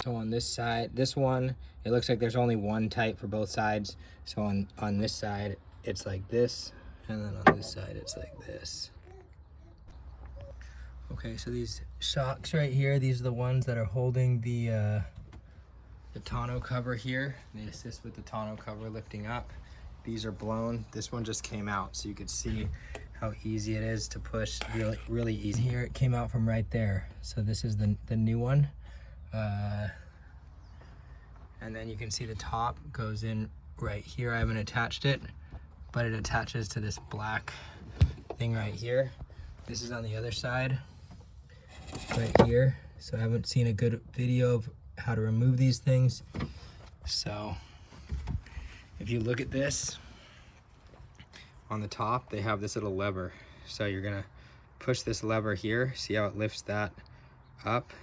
So on this side, this one, it looks like there's only one type for both sides. So on this side, it's like this, and then on this side, it's like this. Okay, so these shocks right here, these are the ones that are holding the tonneau cover here. They assist with the tonneau cover lifting up. These are blown. This one just came out, so you could see how easy it is to push. Really easy. Here it came out from right there. So this is the new one. And then you can see the top goes in right here. I haven't attached it, but it attaches to this black thing right here. This is on the other side, right here. So I haven't seen a good video of how to remove these things. So if you look at this, on the top, they have this little lever. So you're gonna push this lever here. See how it lifts that up?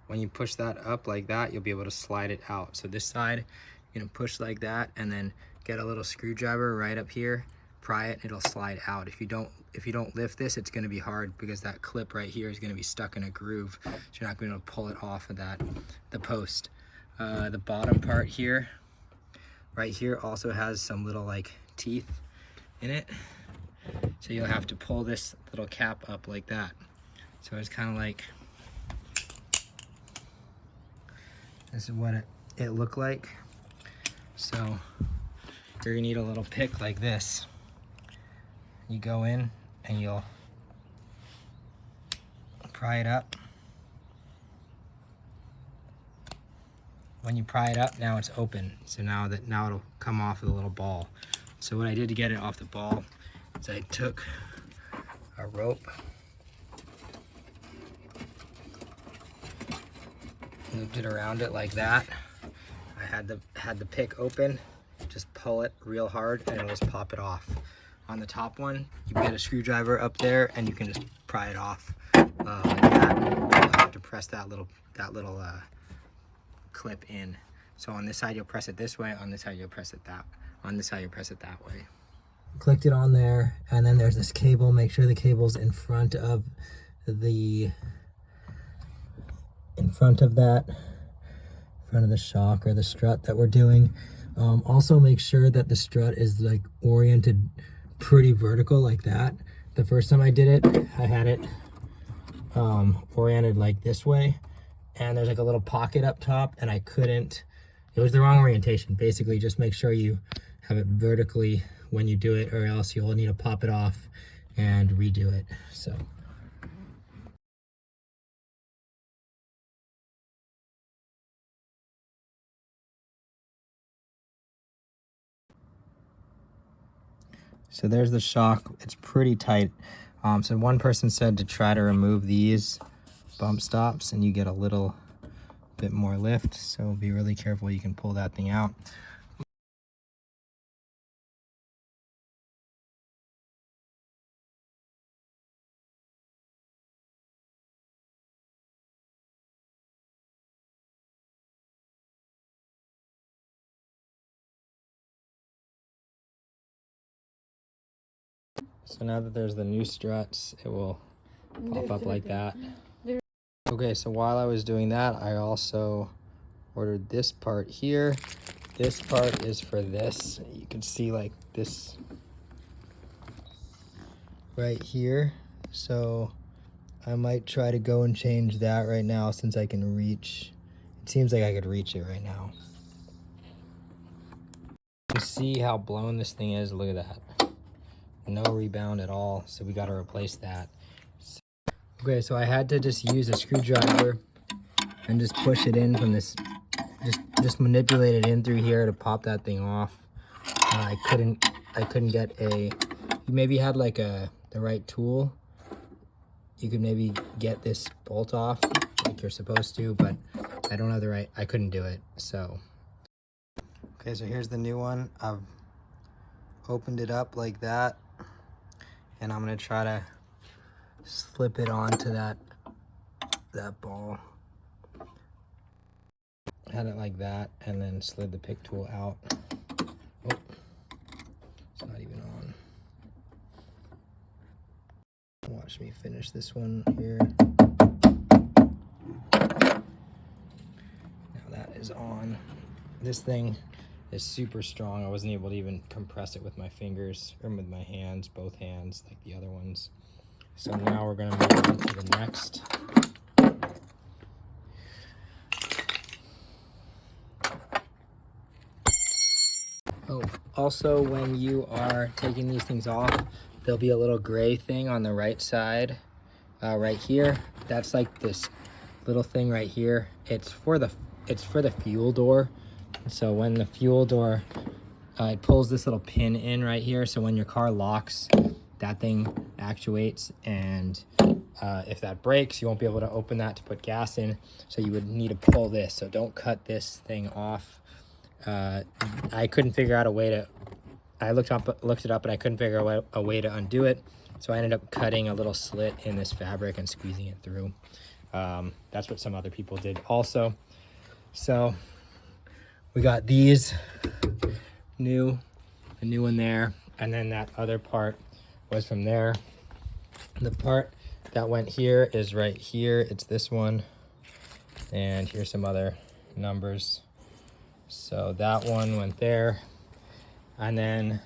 When you push that up like that, you'll be able to slide it out. So this side, you're gonna push like that and then get a little screwdriver right up here, pry it, it'll slide out. If you don't lift this, it's gonna be hard because that clip right here is gonna be stuck in a groove. So you're not gonna be able to pull it off of the post. The bottom part here, right here also has some little like teeth in it. So you'll have to pull this little cap up like that. So it's kind of like, this is what it looked like. So you're gonna need a little pick like this. You go in and you'll pry it up. When you pry it up, now it's open. So now it'll come off with a little ball. So what I did to get it off the ball is I took a rope, looped it around it like that. I had the pick open, just pull it real hard and it'll just pop it off. On the top one, you get a screwdriver up there and you can just pry it off. Like that. You'll have to press that little clip in. So on this side you'll press it this way, on this side you'll press it that. On this side you'll press it that way. Clicked it on there, and then there's this cable. Make sure the cable's in front of the shock or the strut that we're doing. Also make sure that the strut is like oriented pretty vertical like that. The first time I did it, I had it oriented like this way, and there's like a little pocket up top, and it was the wrong orientation. Basically, just make sure you have it vertically when you do it, or else you'll need to pop it off and redo it. So there's the shock. It's pretty tight. So one person said to try to remove these bump stops and you get a little bit more lift. So be really careful, you can pull that thing out. So now that there's the new struts, it will pop up like that. Okay, so while I was doing that, I also ordered this part here. This part is for this. You can see like this right here. So I might try to go and change that right now since I can reach. It seems like I could reach it right now. You can see how blown this thing is. Look at that. No rebound at all. So we got to replace that. Okay, so I had to just use a screwdriver and just push it in from this, just manipulate it in through here to pop that thing off. I couldn't get you maybe had like the right tool, you could maybe get this bolt off like you're supposed to, but I don't have I couldn't do it, so. Okay, so here's the new one. I've opened it up like that, and I'm gonna try to slip it onto that ball. Had it like that, and then slid the pick tool out. Oh, it's not even on. Watch me finish this one here. is on. This thing is super strong. I wasn't able to even compress it with my fingers or with my hands, both hands, like the other ones. So now we're gonna move on to the next. Oh, also when you are taking these things off, there'll be a little gray thing on the right side, right here. That's like this little thing right here. It's for the fuel door. So when the fuel door, it pulls this little pin in right here. So when your car locks, that thing actuates, and if that breaks, you won't be able to open that to put gas in. So you would need to pull this. So don't cut this thing off. I couldn't figure out a way to, I looked it up, but I couldn't figure out a way to undo it. So I ended up cutting a little slit in this fabric and squeezing it through. That's what some other people did also. So we got these the new one there, and then that other part was from there. The part that went here is right here. It's this one, and here's some other numbers. So that one went there, and then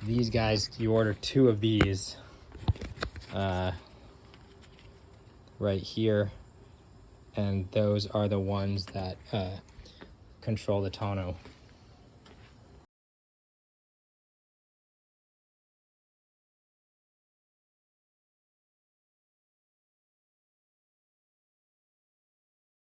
these guys, you order 2 of these right here, and those are the ones that control the tonneau.